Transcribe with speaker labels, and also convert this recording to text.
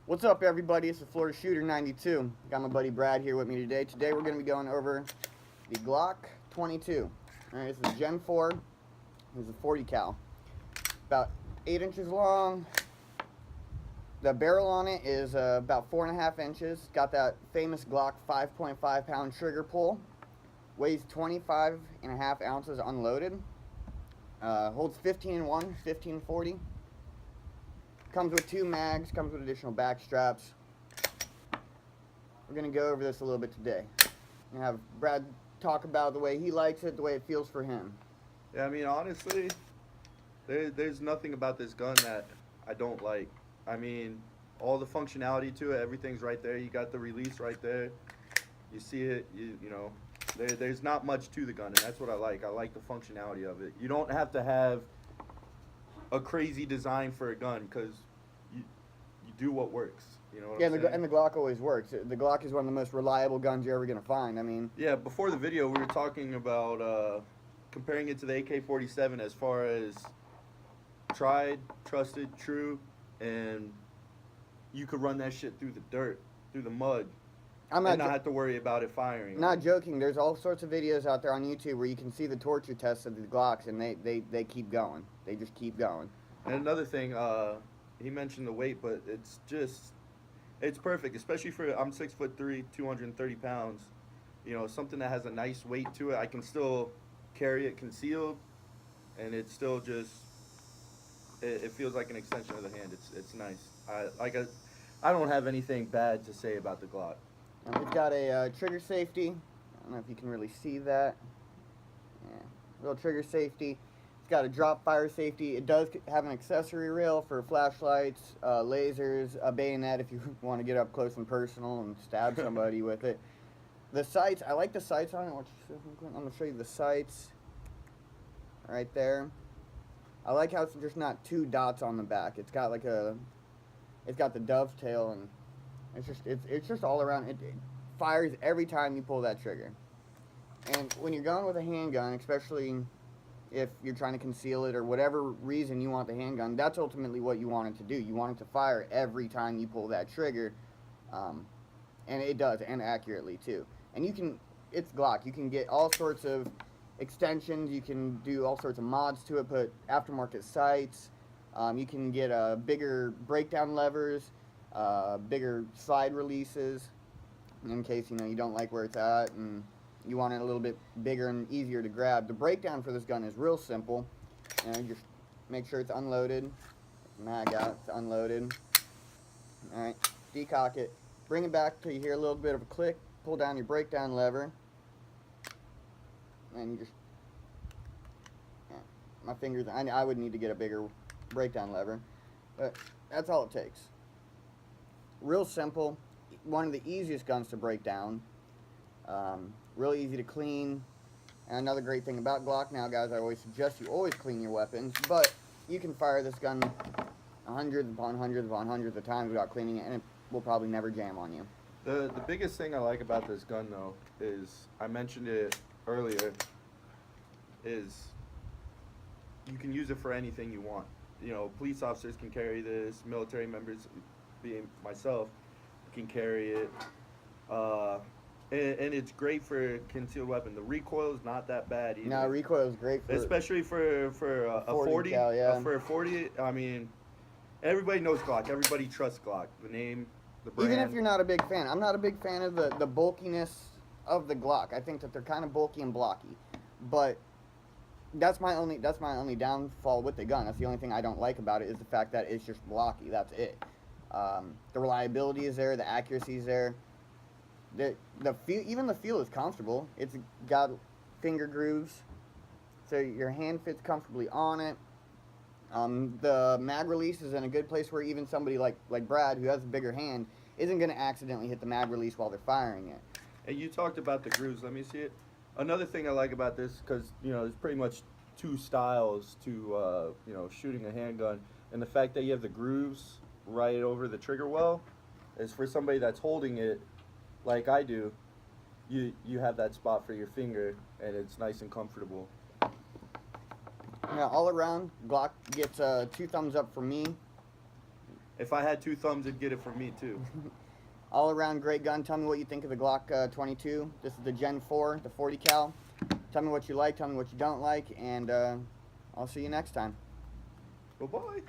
Speaker 1: What's up, everybody? It's the Florida Shooter 92. Got my buddy Brad here with me today. Today we're going to be going over the Glock 22. Alright, this is Gen 4. This is a 40 cal. About 8 inches long. The barrel on it is about 4.5 inches. Got that famous Glock 5.5 pound trigger pull. Weighs 25.5 ounces unloaded. Holds 15 in 1, 15 40. Comes with 2 mags, comes with additional back straps. We're going to go over this a little bit today. We're going to have Brad talk about the way he likes it, the way it feels for him.
Speaker 2: Yeah, I mean, honestly, there's nothing about this gun that I don't like. I mean, all the functionality to it, everything's right there. You got the release right there. You see it, you know. There's not much to the gun, and that's what I like. I like the functionality of it. You don't have to have a crazy design for a gun because you do what works. You know what I'm saying?
Speaker 1: And the Glock always works. The Glock is one of the most reliable guns you're ever going to find. I mean,
Speaker 2: yeah, before the video, we were talking about comparing it to the AK-47 as far as tried, trusted, true, and you could run that shit through the dirt, through the mud, and not have to worry about it firing.
Speaker 1: Not joking. There's all sorts of videos out there on YouTube where you can see the torture tests of the Glocks, and they keep going. They just keep going.
Speaker 2: And another thing, he mentioned the weight, but it's perfect, especially for, I'm 6'3", 230 pounds. You know, something that has a nice weight to it. I can still carry it concealed, and it's still just, it feels like an extension of the hand. It's nice. I don't have anything bad to say about the Glock.
Speaker 1: It's got a trigger safety. I don't know if you can really see that. Yeah, little trigger safety. It's got a drop fire safety. It does have an accessory rail for flashlights, lasers, a bayonet if you want to get up close and personal and stab somebody with it. The sights, I like the sights on it. I'm going to show you the sights right there. I like how it's just not 2 dots on the back. It's got like it's got the dovetail, and it's just all around. It fires every time you pull that trigger. And when you're going with a handgun, especially if you're trying to conceal it or whatever reason you want the handgun, that's ultimately what you want it to do. You want it to fire every time you pull that trigger, and it does, and accurately too. And it's Glock. You can get all sorts of extensions. You can do all sorts of mods to it. Put aftermarket sights. You can get bigger breakdown levers, bigger slide releases, in case you don't like where it's at and you want it a little bit bigger and easier to grab. The breakdown for this gun is real simple. You just make sure it's unloaded. Mag out, it's unloaded. Alright, decock it. Bring it back till you hear a little bit of a click. Pull down your breakdown lever. And you just... Yeah, my fingers... I would need to get a bigger breakdown lever. But that's all it takes. Real simple. One of the easiest guns to break down. Real easy to clean. And another great thing about Glock now, guys, I always suggest you always clean your weapons, but you can fire this gun hundreds upon hundreds upon hundreds of times without cleaning it, and it will probably never jam on you.
Speaker 2: The biggest thing I like about this gun, though, is, I mentioned it earlier, is you can use it for anything you want. You know, police officers can carry this, military members, being myself, can carry it. And it's great for concealed weapon. The recoil is not that bad either.
Speaker 1: No, recoil is great for...
Speaker 2: Especially for a 40
Speaker 1: cal, yeah.
Speaker 2: For a 40, I mean, everybody knows Glock. Everybody trusts Glock. The name, the brand.
Speaker 1: Even if you're not a big fan. I'm not a big fan of the bulkiness of the Glock. I think that they're kind of bulky and blocky. But that's my only downfall with the gun. That's the only thing I don't like about it, is the fact that it's just blocky. That's it. The reliability is there. The accuracy is there. Even the feel is comfortable. It's got finger grooves, so your hand fits comfortably on it. The mag release is in a good place where even somebody like Brad, who has a bigger hand, isn't going to accidentally hit the mag release while they're firing it.
Speaker 2: And you talked about the grooves. Let me see it. Another thing I like about this, because there's pretty much 2 styles to shooting a handgun, and the fact that you have the grooves right over the trigger well is for somebody that's holding it like I do. You have that spot for your finger, and it's nice and comfortable.
Speaker 1: Yeah, all around, Glock gets 2 thumbs up from me.
Speaker 2: If I had 2 thumbs, it'd get it from me too.
Speaker 1: All around great gun. Tell me what you think of the Glock 22. This is the Gen 4, the 40 cal. Tell me what you like, tell me what you don't like, and I'll see you next time.
Speaker 2: Bye-bye.